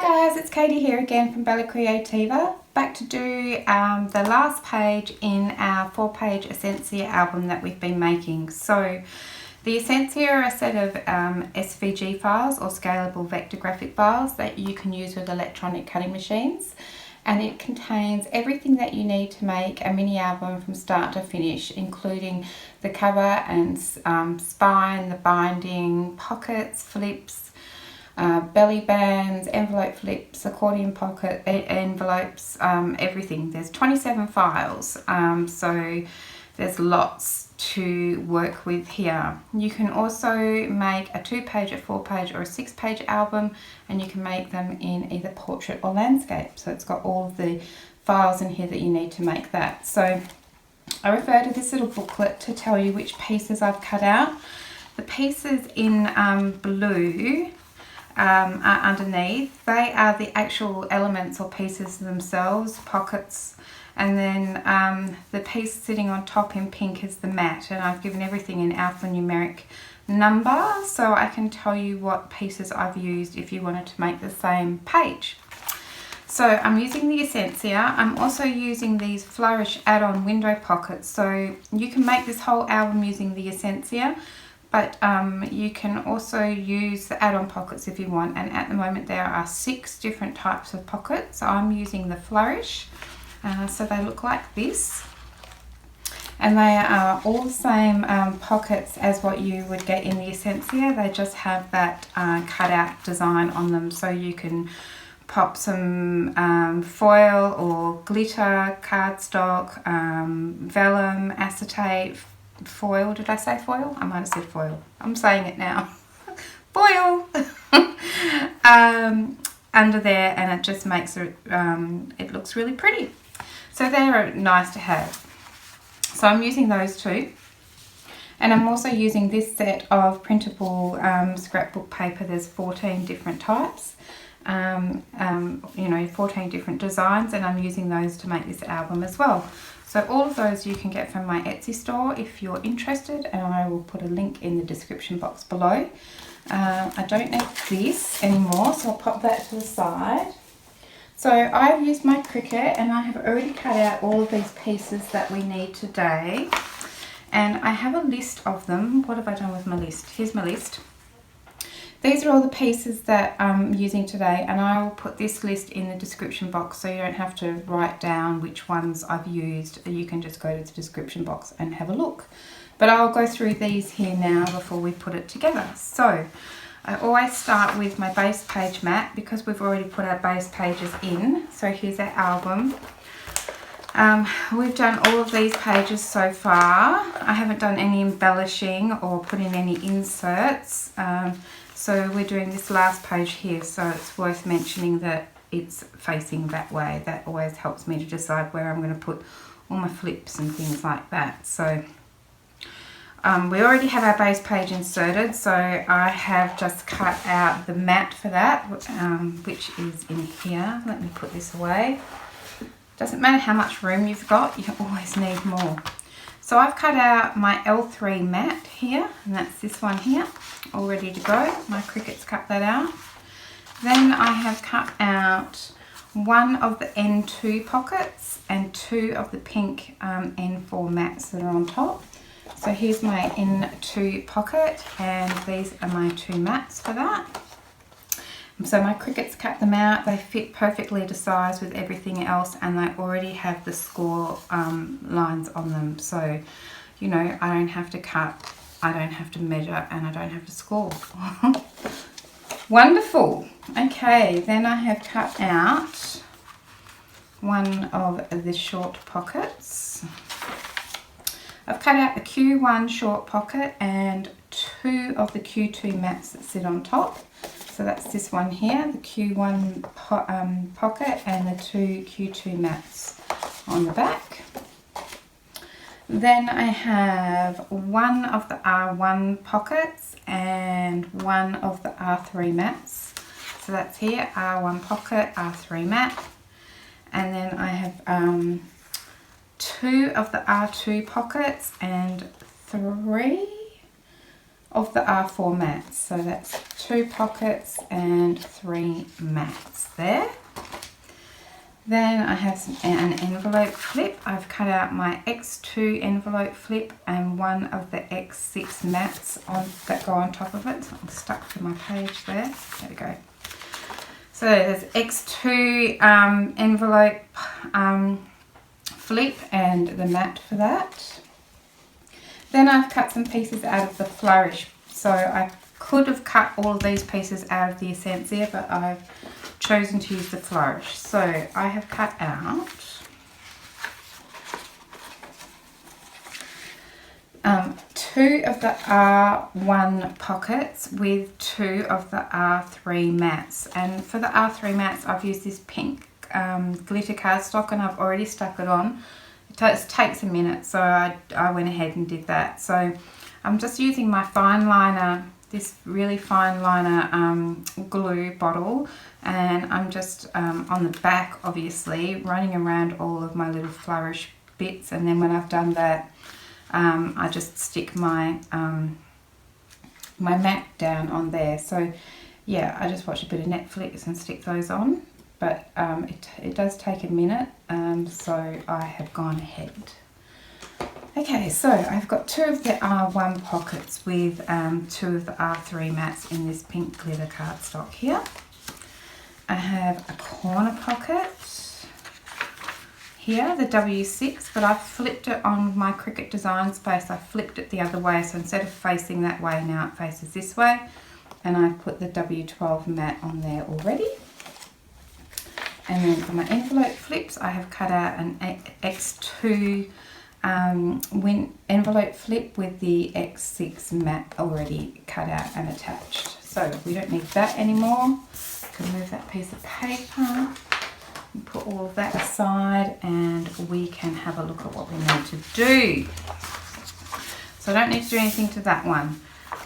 guys, it's Katie here again from Creativa, back to do the last page in our 4-page Esencia album that we've been making. So the Esencia are a set of SVG files or scalable vector graphic files that you can use with electronic cutting machines, and it contains everything that you need to make a mini album from start to finish, including the cover and spine, the binding, pockets, flips, belly bands, envelope flips, accordion pocket envelopes, everything. There's 27 files, so there's lots to work with here. You can also make a 2-page, a 4-page or a 6-page album, and you can make them in either portrait or landscape. So it's got all of the files in here that you need to make that. So I refer to this little booklet to tell you which pieces I've cut out. The pieces in blue are underneath. They are the actual elements or pieces themselves, pockets, and then the piece sitting on top in pink is the mat, and I've given everything in alphanumeric number so I can tell you what pieces I've used if you wanted to make the same page. So I'm using the Esencia. I'm also using these Flourish add-on window pockets, so you can make this whole album using the Esencia, but you can also use the add-on pockets if you want, and at the moment there are 6 different types of pockets. I'm using the Flourish, so they look like this, and they are all the same pockets as what you would get in the Esencia. They just have that cut-out design on them, so you can pop some foil or glitter, cardstock, vellum, acetate, foil. Did I say foil? I might have said foil. I'm saying it now. Foil! Under there, and it just makes it, it looks really pretty. So they're nice to have. So I'm using those 2. And I'm also using this set of printable scrapbook paper. There's 14 different types. 14 different designs, and I'm using those to make this album as well. So all of those you can get from my Etsy store if you're interested, and I will put a link in the description box below. I don't need this anymore, so I'll pop that to the side. So I've used my Cricut, and I have already cut out all of these pieces that we need today, and I have a list of them. What have I done with my list? Here's my list. These are all the pieces that I'm using today, and I will put this list in the description box so you don't have to write down which ones I've used. You can just go to the description box and have a look. But I'll go through these here now before we put it together. So I always start with my base page mat because we've already put our base pages in. So here's our album. We've done all of these pages so far. I haven't done any embellishing or put in any inserts. So we're doing this last page here, so it's worth mentioning that it's facing that way. That always helps me to decide where I'm going to put all my flips and things like that. So we already have our base page inserted, so I have just cut out the mat for that, which is in here. Let me put this away. Doesn't matter how much room you've got, you always need more. So I've cut out my L3 mat here, and that's this one here, all ready to go. My Cricut's cut that out. Then I have cut out one of the N2 pockets and 2 of the pink N4 mats that are on top. So here's my N2 pocket, and these are my 2 mats for that. So my Cricut's cut them out. They fit perfectly to size with everything else, and they already have the score lines on them. So, you know, I don't have to cut, I don't have to measure, and I don't have to score. Wonderful. Okay, then I have cut out one of the short pockets. I've cut out the Q1 short pocket and 2 of the Q2 mats that sit on top. So that's this one here, the Q1 pocket, and the 2 Q2 mats on the back. Then I have one of the R1 pockets and one of the R3 mats. So that's here, R1 pocket, R3 mat. And then I have 2 of the R2 pockets and 3 of the R4 mats. So that's 2 pockets and 3 mats there. Then I have an envelope flip. I've cut out my X2 envelope flip and one of the X6 mats that go on top of it. So I'm stuck to my page there. There we go. So there's X2 envelope flip and the mat for that. Then I've cut some pieces out of the Flourish. So I could have cut all of these pieces out of the Esencia, but I've chosen to use the Flourish. So I have cut out 2 of the R1 pockets with 2 of the R3 mats. And for the R3 mats, I've used this pink glitter cardstock, and I've already stuck it on. It takes a minute, so I went ahead and did that. So I'm just using my fine liner, this really fine liner glue bottle, and I'm just on the back, obviously, running around all of my little Flourish bits. And then when I've done that, I just stick my my mat down on there. So yeah, I just watch a bit of Netflix and stick those on, but it does take a minute, so I have gone ahead. Okay, so I've got 2 of the R1 pockets with 2 of the R3 mats in this pink glitter cardstock here. I have a corner pocket here, the W6, but I've flipped it on my Cricut Design Space. I flipped it the other way, so instead of facing that way, now it faces this way, and I've put the W12 mat on there already. And then for my envelope flips, I have cut out an X2 envelope flip with the X6 mat already cut out and attached. So we don't need that anymore. I can move that piece of paper and put all of that aside, and we can have a look at what we need to do. So I don't need to do anything to that one.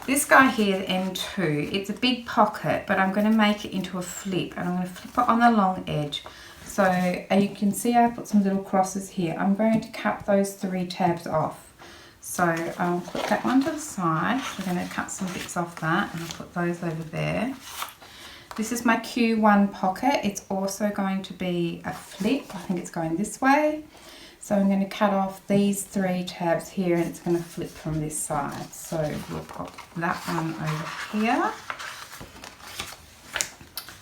This guy here, the M2, it's a big pocket, but I'm going to make it into a flip, and I'm going to flip it on the long edge. So you can see I put some little crosses here. I'm going to cut those 3 tabs off. So I'll put that one to the side. So I'm going to cut some bits off that, and I'll put those over there. This is my Q1 pocket. It's also going to be a flip. I think it's going this way. So I'm going to cut off these 3 tabs here, and it's going to flip from this side. So we'll pop that one over here.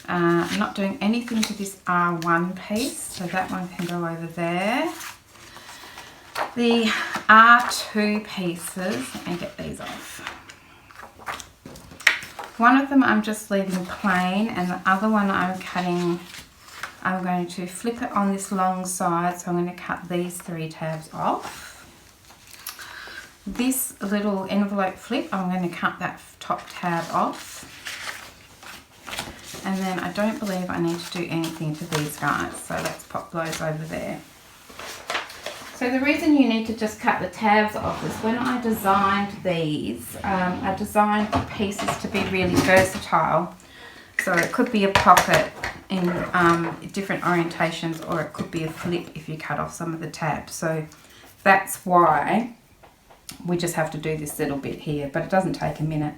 I'm not doing anything to this R1 piece, so that one can go over there. The R2 pieces, let me get these off. One of them I'm just leaving plain, and the other one I'm going to flip it on this long side, so I'm going to cut these 3 tabs off. This little envelope flip, I'm going to cut that top tab off. And then I don't believe I need to do anything to these guys, so let's pop those over there. So the reason you need to just cut the tabs off is when I designed these, I designed the pieces to be really versatile. So it could be a pocket in different orientations, or it could be a flip if you cut off some of the tabs. So that's why we just have to do this little bit here, but it doesn't take a minute.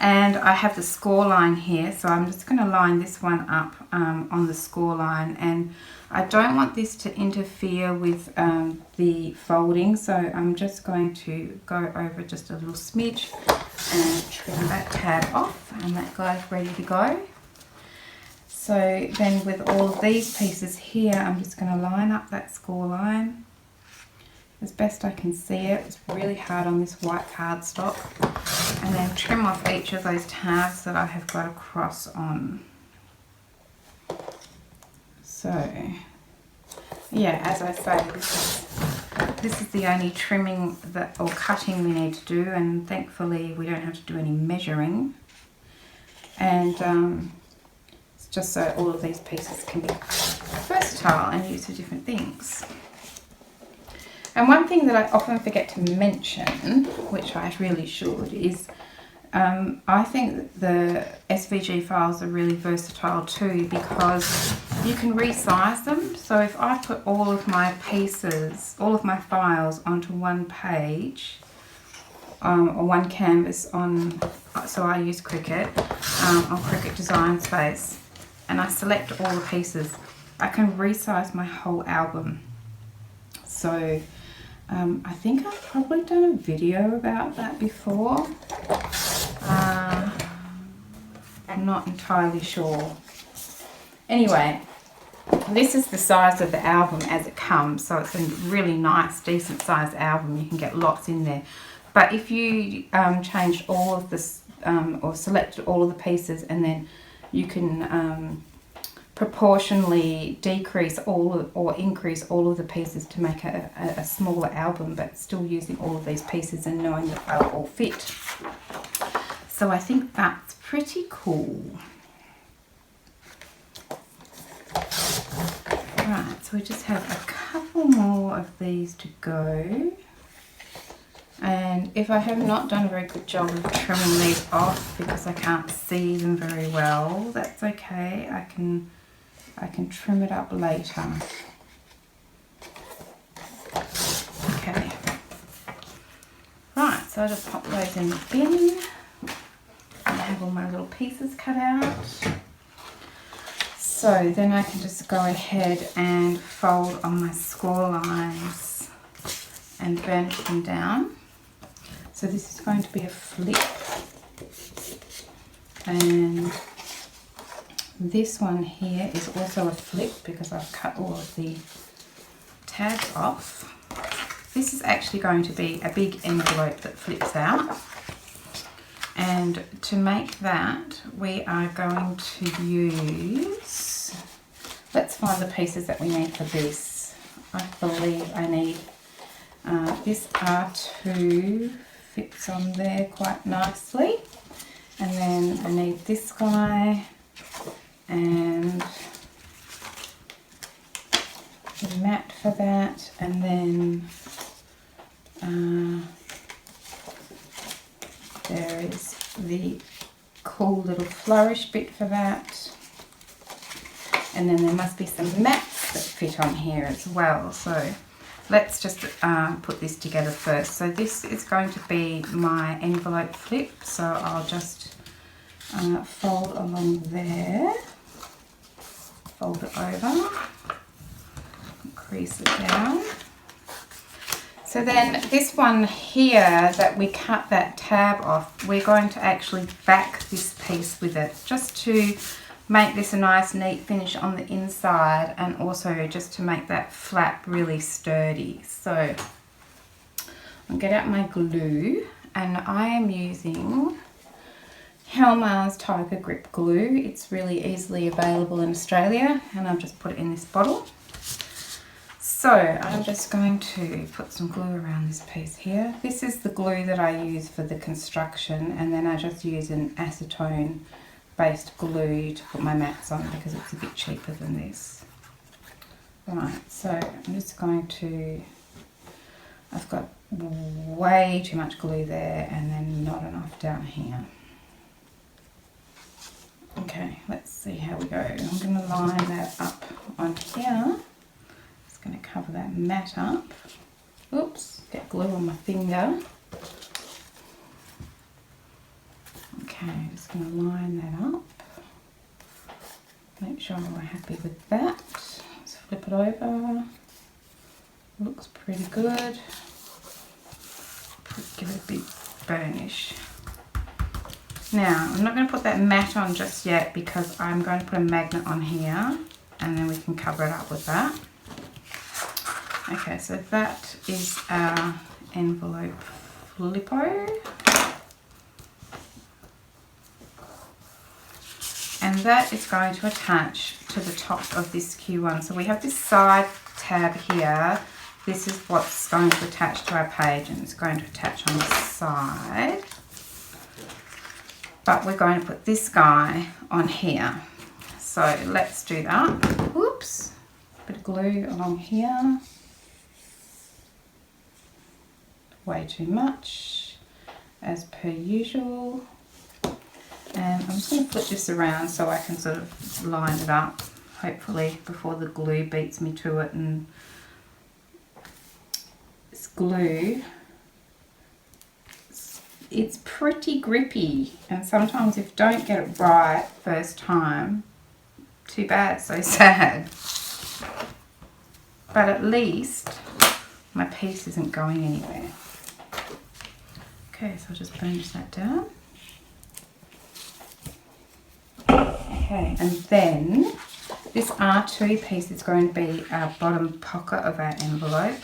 And I have the score line here, so I'm just going to line this one up on the score line, and I don't want this to interfere with the folding, so I'm just going to go over just a little smidge and trim that tab off, and that guy's ready to go. So then with all of these pieces here, I'm just going to line up that score line as best I can see it. It's really hard on this white cardstock. And then trim off each of those tabs that I have got across on. So, yeah, as I say, this is the only trimming or cutting we need to do, and thankfully we don't have to do any measuring. And it's just so all of these pieces can be versatile and used for different things. And one thing that I often forget to mention, which I really should, is I think that the SVG files are really versatile too, because you can resize them. So if I put all of my pieces, all of my files onto one page, or one canvas on, so I use Cricut, on Cricut Design Space, and I select all the pieces. I can resize my whole album. So I think I've probably done a video about that before. I'm not entirely sure. Anyway, this is the size of the album as it comes, so it's a really nice, decent sized album. You can get lots in there. But if you changed all of this, or selected all of the pieces, and then you can proportionally decrease all or increase all of the pieces to make a smaller album, but still using all of these pieces and knowing that they'll all fit. So I think that's pretty cool. Right, so we just have a couple more of these to go. And if I have not done a very good job of trimming these off because I can't see them very well, that's okay. I can trim it up later. Okay. Right, so I just pop those in the bin. I have all my little pieces cut out. So then I can just go ahead and fold on my score lines and burnish them down. So this is going to be a flip, and this one here is also a flip because I've cut all of the tabs off. This is actually going to be a big envelope that flips out. And to make that, we are going to use, let's find the pieces that we need for this. I believe I need, this R2 fits on there quite nicely. And then I need this guy and the mat for that, and then there is the cool little flourish bit for that, and then there must be some mats that fit on here as well. So let's just put this together first. So this is going to be my envelope flip, so I'll just fold along there, fold it over, crease it down. So then this one here that we cut that tab off, we're going to actually back this piece with it just to make this a nice neat finish on the inside, and also just to make that flap really sturdy. So I'll get out my glue, and I am using Helmar's Tiger Grip glue. It's really easily available in Australia, and I'll just put it in this bottle. So I'm just going to put some glue around this piece here. This is the glue that I use for the construction, and then I just use an acetone based glue to put my mats on because it's a bit cheaper than this. Right, so I'm just going to, I've got way too much glue there and then not enough down here. Okay, let's see how we go. I'm going to line that up on here. Going to cover that mat up. Oops, get glue on my finger. Okay, just going to line that up. Make sure we're happy with that. Let's flip it over. Looks pretty good. Give it a big burnish. Now, I'm not going to put that mat on just yet because I'm going to put a magnet on here, and then we can cover it up with that. Okay, so that is our envelope flippo. And that is going to attach to the top of this Q1. So we have this side tab here. This is what's going to attach to our page, and it's going to attach on the side. But we're going to put this guy on here. So let's do that. Whoops, bit of glue along here. Way too much, as per usual. And I'm just going to flip this around so I can sort of line it up, hopefully before the glue beats me to it. And this glue it's pretty grippy, and sometimes if you don't get it right first time, too bad, so sad. But at least my piece isn't going anywhere. Okay, so I'll just burnish that down. Okay, and then this R2 piece is going to be our bottom pocket of our envelope.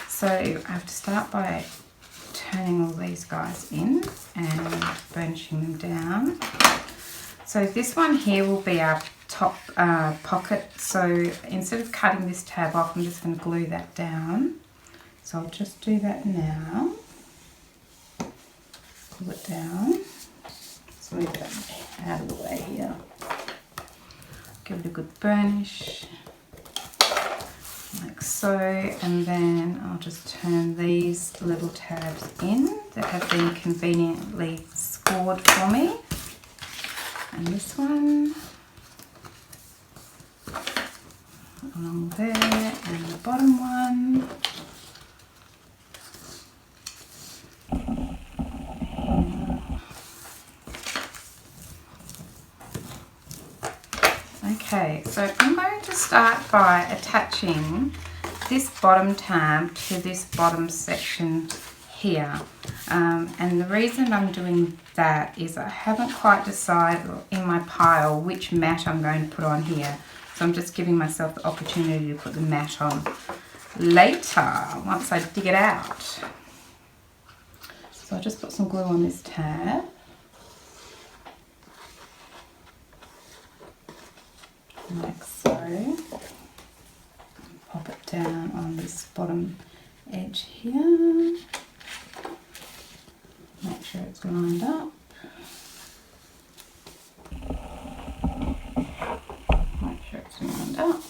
So I have to start by turning all these guys in and burnishing them down. So this one here will be our top pocket. So instead of cutting this tab off, I'm just going to glue that down. So I'll just do that now. Glue it down. Let's move it out of the way here. Give it a good burnish, like so, and then I'll just turn these little tabs in that have been conveniently scored for me. And this one along there, and the bottom one. Okay, so I'm going to start by attaching this bottom tab to this bottom section here. And the reason I'm doing that is I haven't quite decided in my pile which mat I'm going to put on here. So I'm just giving myself the opportunity to put the mat on later, once I dig it out. So I'll just put some glue on this tab. Like so. Pop it down on this bottom edge here. Make sure it's lined up. Make sure it's lined up.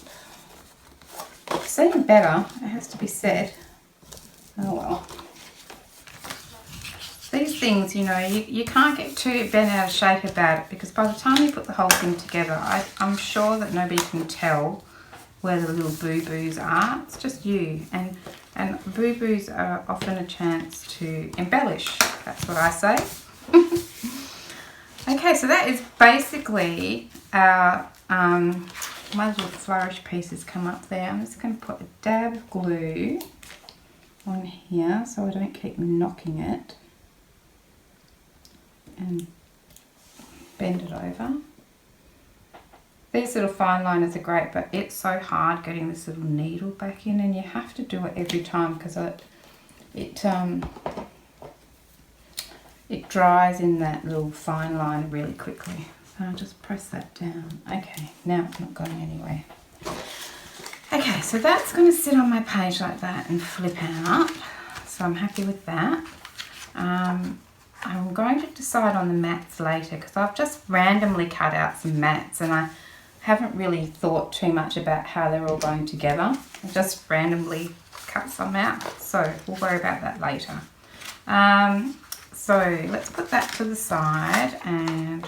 It's even better, it has to be said. Oh well. These things, you know, you can't get too bent out of shape about it, because by the time you put the whole thing together, I'm sure that nobody can tell where the little boo-boos are. It's just you. And boo-boos are often a chance to embellish. That's what I say. Okay, so that is basically our, my little flourish pieces come up there. I'm just going to put a dab of glue on here so I don't keep knocking it. And bend it over. These little fine liners are great, but it's so hard getting this little needle back in, and you have to do it every time because it dries in that little fine line really quickly. So I'll just press that down. Okay, now it's not going anywhere. Okay, so that's going to sit on my page like that and flip out. So I'm happy with that. I'm going to decide on the mats later because I've just randomly cut out some mats and I haven't really thought too much about how they're all going together. I just randomly cut some out, so we'll worry about that later. So let's put that to the side and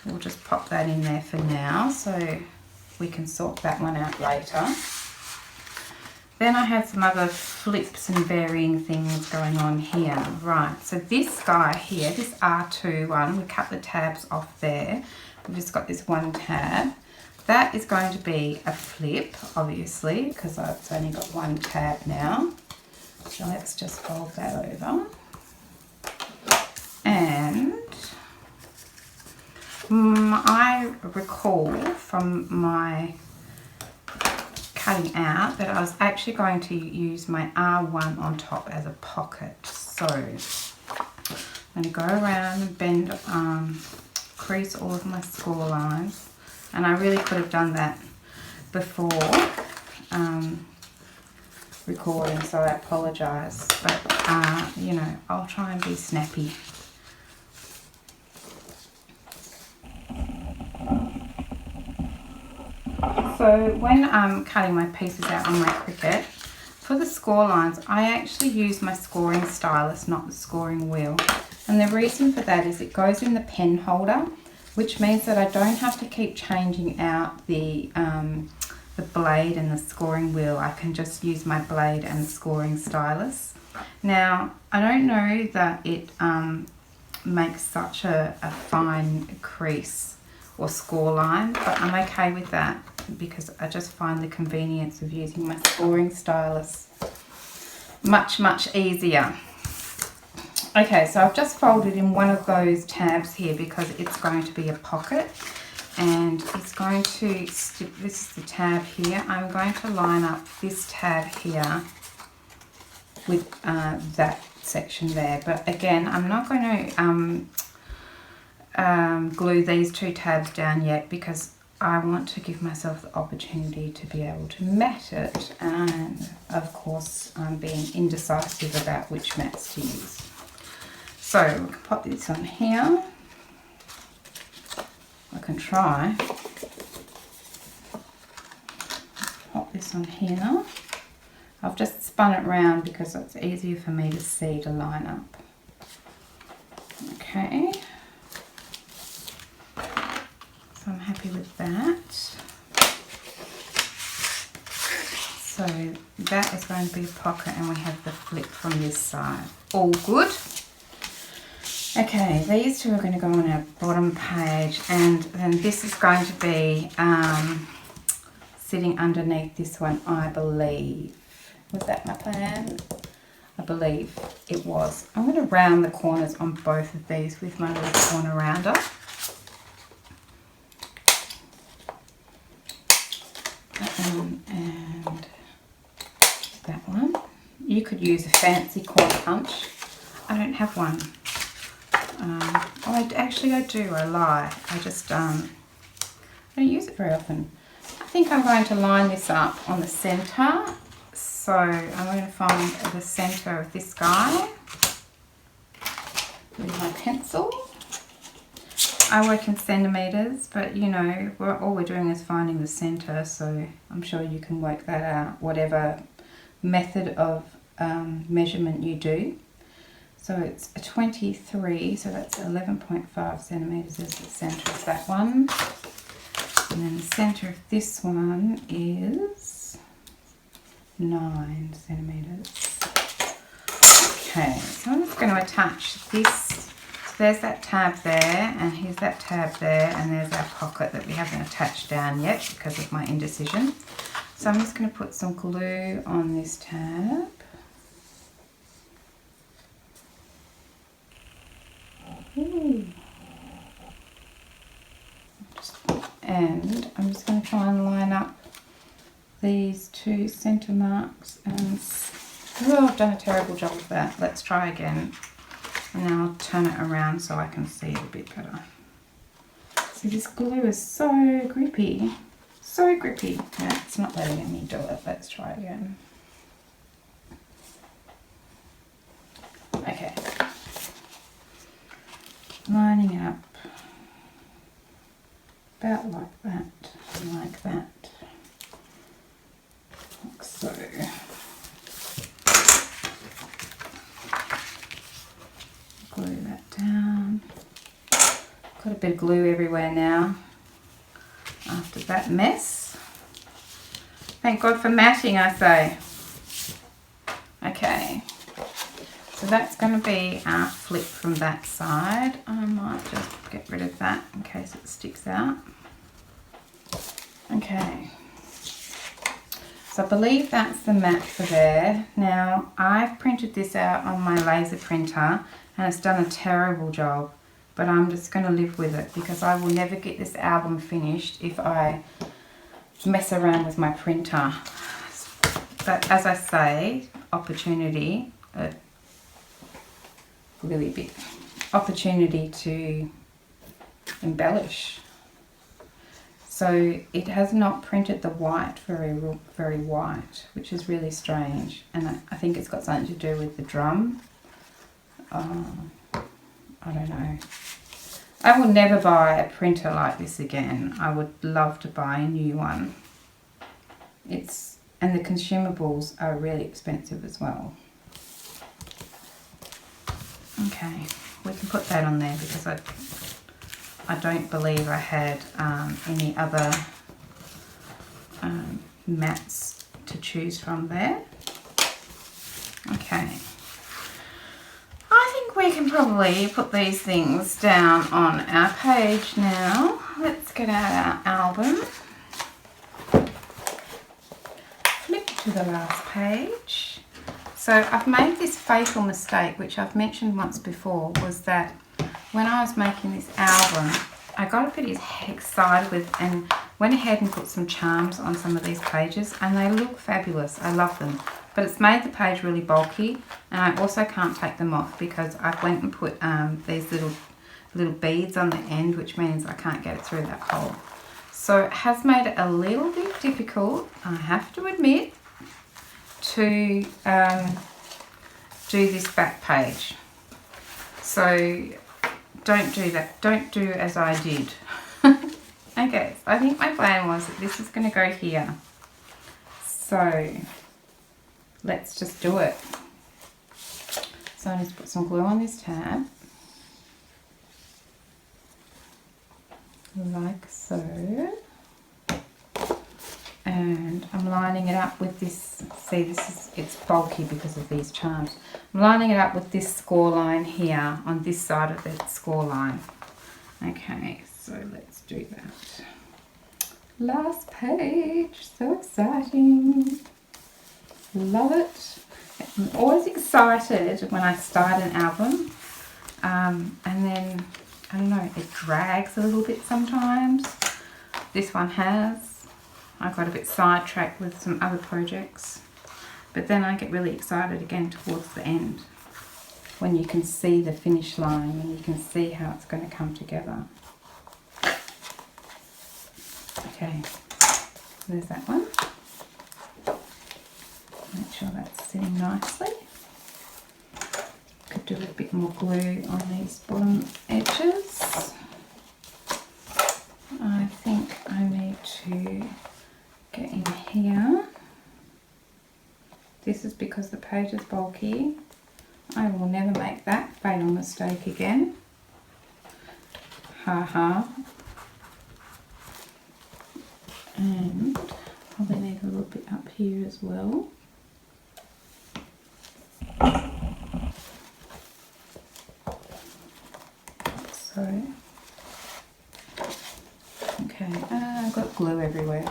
we'll just pop that in there for now so we can sort that one out later. Then I had some other flips and varying things going on here. Right, so this guy here, this R2 one, we cut the tabs off there. We've just got this one tab. That is going to be a flip, obviously, because I've only got one tab now. So let's just fold that over. And I recall from my cutting out that I was actually going to use my R1 on top as a pocket. So I'm going to go around and bend, crease all of my score lines, and I really could have done that before recording, so I apologise, but you know, I'll try and be snappy. So when I'm cutting my pieces out on my Cricut, for the score lines, I actually use my scoring stylus, not the scoring wheel. And the reason for that is it goes in the pen holder, which means that I don't have to keep changing out the blade and the scoring wheel. I can just use my blade and the scoring stylus. Now, I don't know that it make such a fine crease or score line, but I'm okay with that because I just find the convenience of using my scoring stylus much easier. Okay, so I've just folded in one of those tabs here because it's going to be a pocket, and it's going to, this is the tab here, I'm going to line up this tab here with that section there. But again, I'm not going to glue these two tabs down yet because I want to give myself the opportunity to be able to mat it, and of course I'm being indecisive about which mats to use. So we can pop this on here. I can try. Pop this on here. I've just spun it round because it's easier for me to see to line up. Okay. So I'm happy with that. So that is going to be a pocket, and we have the flip from this side. All good. Okay, these two are going to go on our bottom page, and then this is going to be sitting underneath this one, I believe. Was that my plan? I believe it was. I'm going to round the corners on both of these with my little corner rounder. That one and that one. You could use a fancy corner punch. I don't have one. I do, I lie. I just don't use it very often. I think I'm going to line this up on the centre. So I'm going to find the centre of this guy with my pencil. I work in centimetres, but you know, all we're doing is finding the centre, so I'm sure you can work that out, whatever method of measurement you do. So it's a 23, so that's 11.5 centimetres is the centre of that one. And then the centre of this one is 9 centimetres. Okay, so I'm just going to attach this. So there's that tab there, and here's that tab there, and there's our pocket that we haven't attached down yet because of my indecision. So I'm just going to put some glue on this tab. And I'm just going to try and line up these two centre marks, and oh, I've done a terrible job of that. Let's try again, and now I'll turn it around so I can see it a bit better. See, this glue is so grippy, so grippy. No, it's not letting me do it. Let's try again. Okay, lining it up about like that, and like that, like so. Glue that down. Got a bit of glue everywhere now after that mess. Thank God for matting, I say. Okay, so that's going to be our flip from that side. I might just get rid of that in case it sticks out. Okay, so I believe that's the mat for there. Now I've printed this out on my laser printer and it's done a terrible job, but I'm just going to live with it because I will never get this album finished if I mess around with my printer. But as I say, opportunity, really big opportunity to embellish. So it has not printed the white very white, which is really strange, and I think it's got something to do with the drum. I don't know. I will never buy a printer like this again. I would love to buy a new one. And the consumables are really expensive as well. Okay, we can put that on there because I don't believe I had any other mats to choose from there. Okay, I think we can probably put these things down on our page now. Let's get out our album. Flip to the last page. So I've made this fatal mistake, which I've mentioned once before, was that when I was making this album, I got a bit excited with and went ahead and put some charms on some of these pages, and they look fabulous. I love them. But it's made the page really bulky, and I also can't take them off because I went and put these little beads on the end, which means I can't get it through that hole. So it has made it a little bit difficult, I have to admit, to do this back page. So don't do that. Don't do as I did. Okay, so I think my plan was that this is going to go here. So let's just do it. So I just put some glue on this tab, like so, and I'm lining it up with this. See, it's bulky because of these charms. I'm lining it up with this score line here on this side of the score line. Okay, so let's do that. Last page, so exciting. Love it. I'm always excited when I start an album, and then, I don't know, it drags a little bit sometimes. This one has. I got a bit sidetracked with some other projects, but then I get really excited again towards the end when you can see the finish line and you can see how it's going to come together. Okay, there's that one. Make sure that's sitting nicely. Could do a bit more glue on these bottom edges. I think I need to get in here. This is because the page is bulky. I will never make that fatal mistake again. Ha. And probably need a little bit up here as well. So, okay, I've got glue everywhere.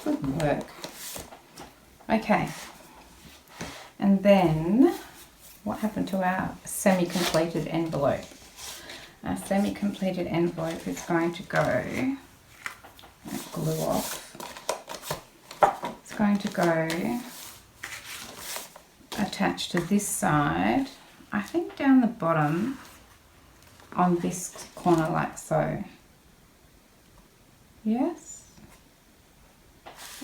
Good work. Okay, and then what happened to our semi-completed envelope? Our semi-completed envelope is going to go, glue off, it's going to go attached to this side, I think down the bottom on this corner like so. Yes?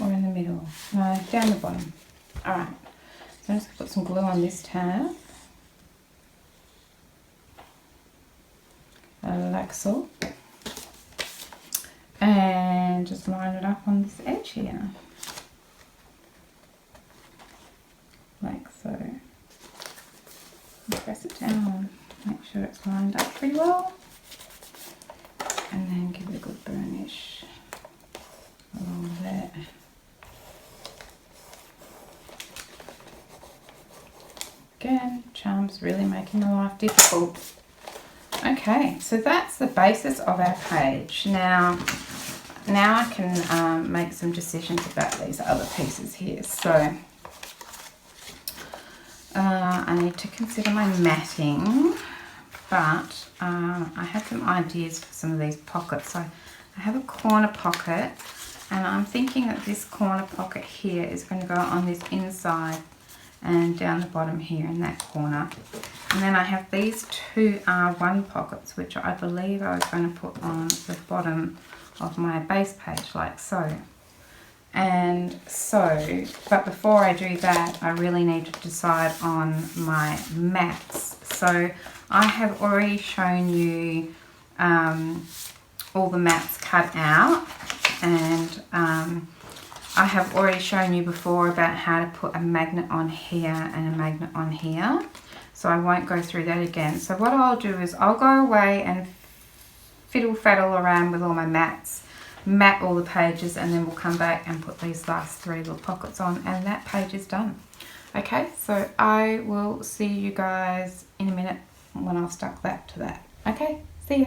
Or in the middle? No, down the bottom. Alright, so I'm just going to put some glue on this tab. Like so. And just line it up on this edge here. Like so. And press it down. Make sure it's lined up pretty well. And then give it a good burnish along there. Again, charms really making my life difficult. Okay, so that's the basis of our page. Now I can make some decisions about these other pieces here. So I need to consider my matting, but I have some ideas for some of these pockets. So I have a corner pocket, and I'm thinking that this corner pocket here is going to go on this inside and down the bottom here in that corner. And then I have these two R1 pockets, which I believe I was going to put on the bottom of my base page, like so. And so, but before I do that, I really need to decide on my mats. So I have already shown you all the mats cut out, and I have already shown you before about how to put a magnet on here and a magnet on here. So I won't go through that again. So what I'll do is I'll go away and fiddle-faddle around with all my mats, mat all the pages, and then we'll come back and put these last three little pockets on, and that page is done. Okay, so I will see you guys in a minute when I've stuck that to that. Okay, see ya.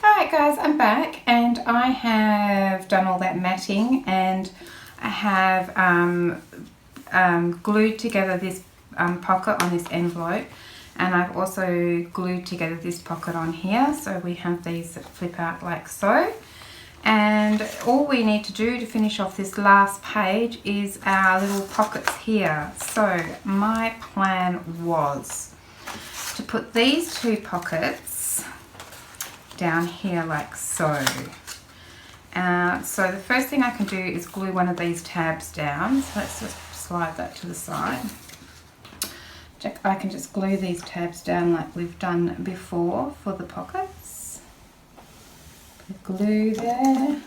Alright guys, I'm back and I have done all that matting, and I have glued together this pocket on this envelope, and I've also glued together this pocket on here, so we have these that flip out like so. And all we need to do to finish off this last page is our little pockets here. So my plan was to put these two pockets down here like so. So the first thing I can do is glue one of these tabs down. So let's just slide that to the side. I can just glue these tabs down like we've done before for the pockets. Glue there,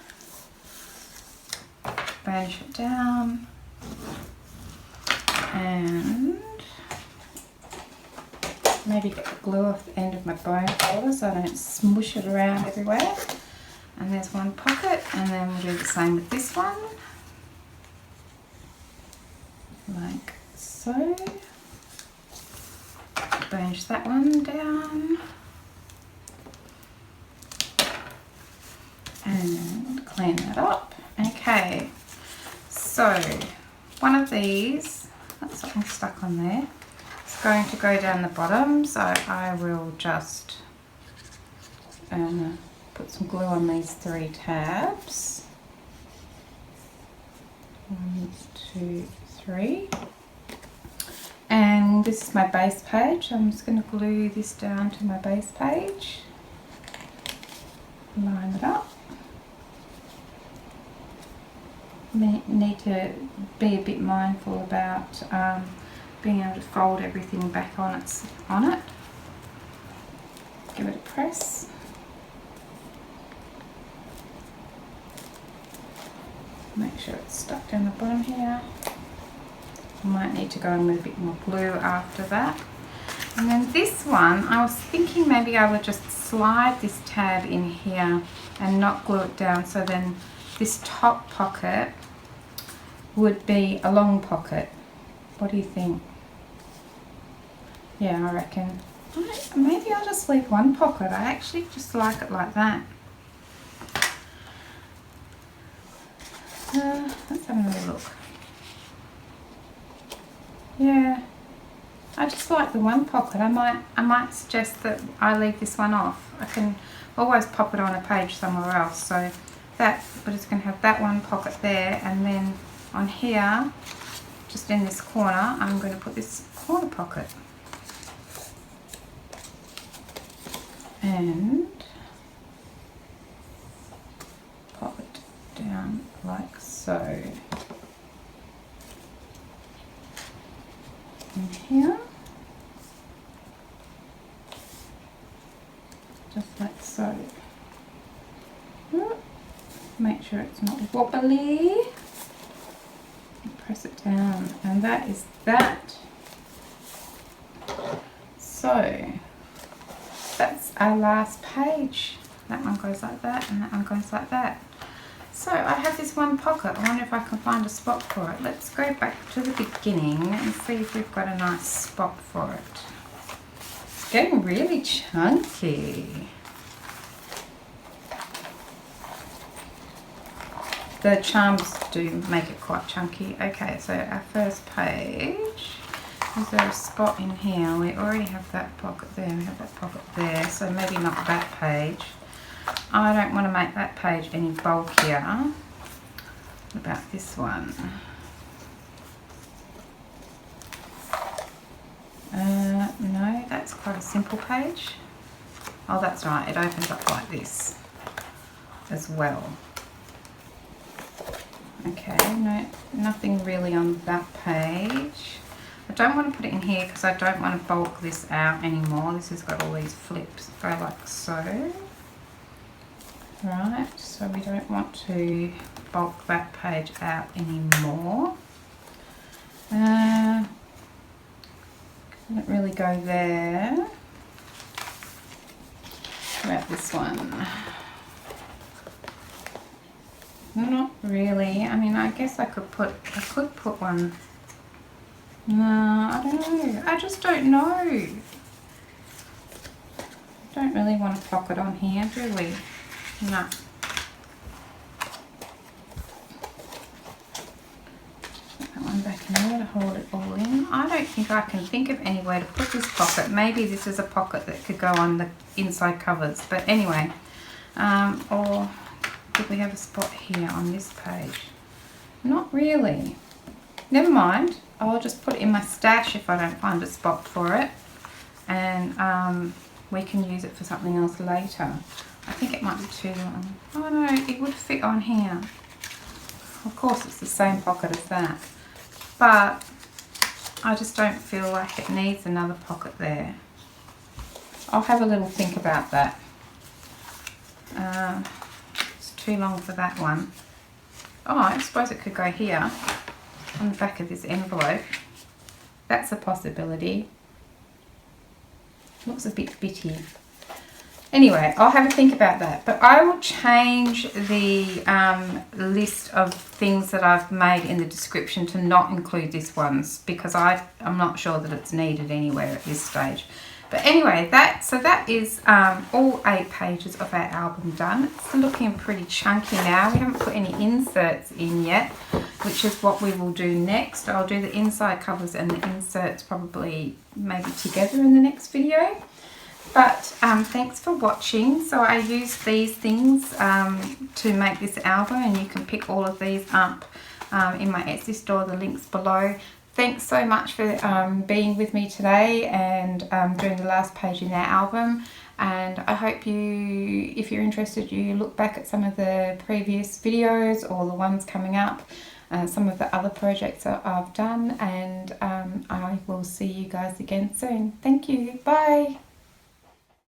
burnish it down, and maybe get the glue off the end of my bone folder so I don't smush it around everywhere. And there's one pocket, and then we'll do the same with this one, like so. Burnish that one down. And clean that up. Okay, so one of these, that's something stuck on there, it's going to go down the bottom, so I will just put some glue on these three tabs. 1, 2, 3. And this is my base page, so I'm just going to glue this down to my base page. Line it up. Need to be a bit mindful about being able to fold everything back on it. Give it a press. Make sure it's stuck down the bottom here. I might need to go in with a bit more glue after that. And then this one, I was thinking maybe I would just slide this tab in here and not glue it down, so then this top pocket would be a long pocket. What do you think? Yeah, I reckon. Maybe I'll just leave one pocket. I actually just like it like that. Let's have another look. Yeah, I just like the one pocket. I might suggest that I leave this one off. I can always pop it on a page somewhere else. So that, but it's going to have that one pocket there, and then on here, just in this corner, I'm going to put this corner pocket. And pop it down like so. In here. Just like so. Make sure it's not wobbly. And press it down, and that is that. So that's our last page. That one goes like that, and that one goes like that. So I have this one pocket. I wonder if I can find a spot for it. Let's go back to the beginning and see if we've got a nice spot for it. It's getting really chunky. The charms do make it quite chunky. Okay, so our first page, is there a spot in here? We already have that pocket there, we have that pocket there, so maybe not that page. I don't want to make that page any bulkier. What about this one? No, that's quite a simple page. Oh, that's right, it opens up like this as well. Okay, no, nothing really on that page. I don't want to put it in here because I don't want to bulk this out anymore. This has got all these flips. Go like so. Right, so we don't want to bulk that page out anymore. Doesn't really go there. What about this one? Not really. I mean, I guess I could put one. No, I don't know. I just don't know. Don't really want a pocket on here, do we? No. Put that one back in there to hold it all in. I don't think I can think of any way to put this pocket. Maybe this is a pocket that could go on the inside covers. But anyway, or did we have a spot here on this page? Not really. Never mind. I'll just put it in my stash if I don't find a spot for it. And we can use it for something else later. I think it might be too long. Oh no, it would fit on here. Of course it's the same pocket as that. But I just don't feel like it needs another pocket there. I'll have a little think about that. It's too long for that one. Oh, I suppose it could go here on the back of this envelope. That's a possibility. Looks a bit bitty. Anyway, I'll have a think about that. But I will change the list of things that I've made in the description to not include this ones because I'm not sure that it's needed anywhere at this stage. But anyway, that is all 8 pages of our album done. It's looking pretty chunky now. We haven't put any inserts in yet, which is what we will do next. I'll do the inside covers and the inserts probably maybe together in the next video. But thanks for watching. So I used these things to make this album, and you can pick all of these up in my Etsy store, the links below. Thanks so much for being with me today and doing the last page in our album. And I hope you, if you're interested, you look back at some of the previous videos or the ones coming up, some of the other projects that I've done. And I will see you guys again soon. Thank you. Bye.